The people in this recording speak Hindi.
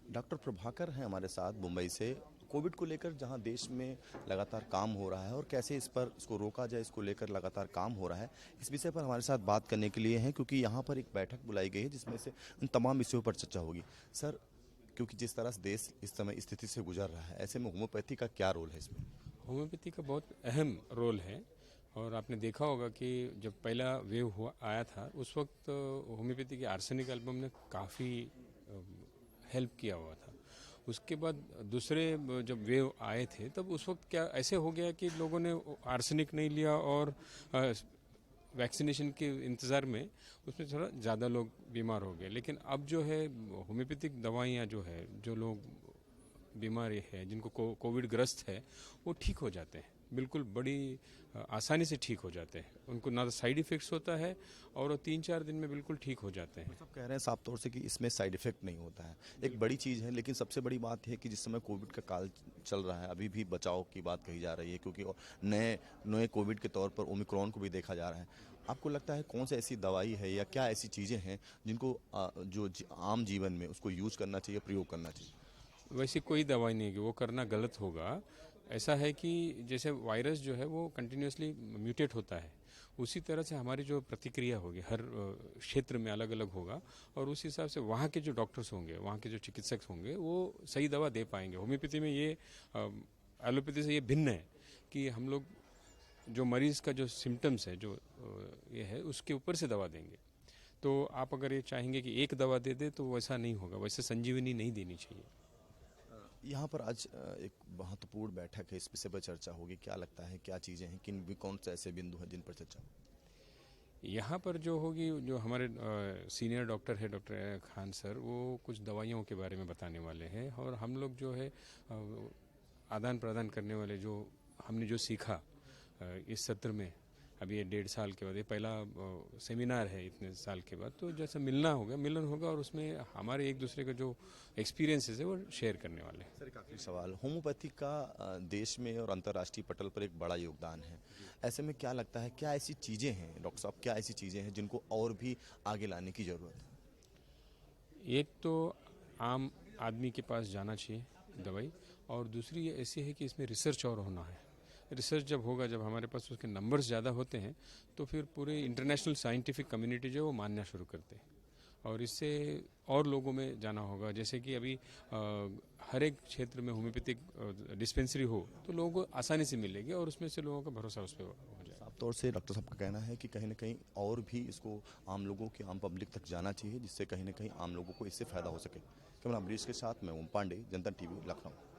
डॉक्टर प्रभाकर हैं हमारे साथ मुंबई से। कोविड को लेकर जहां देश में लगातार काम हो रहा है और कैसे इसको रोका जाए, इसको लेकर लगातार काम हो रहा है, इस विषय पर हमारे साथ बात करने के लिए हैं, क्योंकि यहां पर एक बैठक बुलाई गई है जिसमें से उन तमाम विषयों पर चर्चा होगी। सर, क्योंकि जिस तरह से देश इस समय स्थिति से गुजर रहा है, ऐसे में होम्योपैथी का क्या रोल है इसमें? होम्योपैथी का बहुत अहम रोल है। और आपने देखा होगा कि जब पहला वेव हुआ आया था उस वक्त होम्योपैथी के आर्सेनिक एल्बम ने काफ़ी हेल्प किया हुआ था। उसके बाद दूसरे जब वेव आए थे तब उस वक्त क्या ऐसे हो गया कि लोगों ने आर्सेनिक नहीं लिया और वैक्सीनेशन के इंतज़ार में उसमें थोड़ा ज़्यादा लोग बीमार हो गए। लेकिन अब जो है होम्योपैथिक दवाइयाँ जो है, जो लोग बीमारी है, जिनको कोविड ग्रस्त है, वो ठीक हो जाते हैं, बिल्कुल बड़ी आसानी से ठीक हो जाते हैं। उनको ना साइड इफ़ेक्ट्स होता है और वो 3-4 दिन में बिल्कुल ठीक हो जाते हैं। सब कह रहे हैं साफ तौर से कि इसमें साइड इफेक्ट नहीं होता है, एक बड़ी चीज़ है। लेकिन सबसे बड़ी बात है कि जिस समय कोविड का काल चल रहा है, अभी भी बचाव की बात कही जा रही है, क्योंकि नए नए कोविड के तौर पर ओमिक्रॉन को भी देखा जा रहा है। आपको लगता है कौन सी ऐसी दवाई है या क्या ऐसी चीज़ें हैं जिनको आम जीवन में उसको यूज करना चाहिए, प्रयोग करना चाहिए? वैसी कोई दवाई नहीं है कि वो करना गलत होगा। ऐसा है कि जैसे वायरस जो है वो कंटिन्यूसली म्यूटेट होता है, उसी तरह से हमारी जो प्रतिक्रिया होगी हर क्षेत्र में अलग अलग होगा। और उस हिसाब से वहाँ के जो डॉक्टर्स होंगे, वहाँ के जो चिकित्सक होंगे, वो सही दवा दे पाएंगे। होम्योपैथी में ये एलोपैथी से ये भिन्न है कि हम लोग जो मरीज़ का जो सिम्टम्स है, जो ये है, उसके ऊपर से दवा देंगे। तो आप अगर ये चाहेंगे कि एक दवा दे दे तो वैसा नहीं होगा, वैसे संजीवनी नहीं देनी चाहिए। यहाँ पर आज एक महत्वपूर्ण बैठक है, इस विषय पर चर्चा होगी। क्या लगता है क्या चीज़ें हैं, किन भी कौन से ऐसे बिंदु हैं जिन पर चर्चा होगी? यहाँ पर जो होगी, जो हमारे सीनियर डॉक्टर है, डॉक्टर खान सर, वो कुछ दवाइयों के बारे में बताने वाले हैं। और हम लोग जो है आदान प्रदान करने वाले, जो हमने जो सीखा इस सत्र में, अभी ये 1.5 साल के बाद ये पहला सेमिनार है इतने साल के बाद, तो जैसा मिलन होगा और उसमें हमारे एक दूसरे का जो एक्सपीरियंसेस है वो शेयर करने वाले हैं। सर, एक आखिरी सवाल, होम्योपैथी का देश में और अंतर्राष्ट्रीय पटल पर एक बड़ा योगदान है। ऐसे में क्या लगता है क्या ऐसी चीज़ें हैं डॉक्टर साहब, क्या ऐसी चीज़ें हैं जिनको और भी आगे लाने की ज़रूरत है? एक तो आम आदमी के पास जाना चाहिए दवाई, और दूसरी ये ऐसी है कि इसमें रिसर्च और होना है। रिसर्च जब होगा, जब हमारे पास उसके नंबर्स ज़्यादा होते हैं, तो फिर पूरे इंटरनेशनल साइंटिफिक कम्युनिटी जो है वो मानना शुरू करते हैं। और इससे और लोगों में जाना होगा। जैसे कि अभी हर एक क्षेत्र में होम्योपैथिक डिस्पेंसरी हो तो लोगों को आसानी से मिलेगी और उसमें से लोगों का भरोसा उस पर हो जाए। साफ तौर से डॉक्टर साहब का कहना है कि कहीं ना कहीं और भी इसको आम लोगों के, आम पब्लिक तक जाना चाहिए, जिससे कहीं ना कहीं आम लोगों को इससे फायदा हो सके। कैमरा अमरीश के साथ मैं ओम पांडे, जनता टीवी, लखनऊ।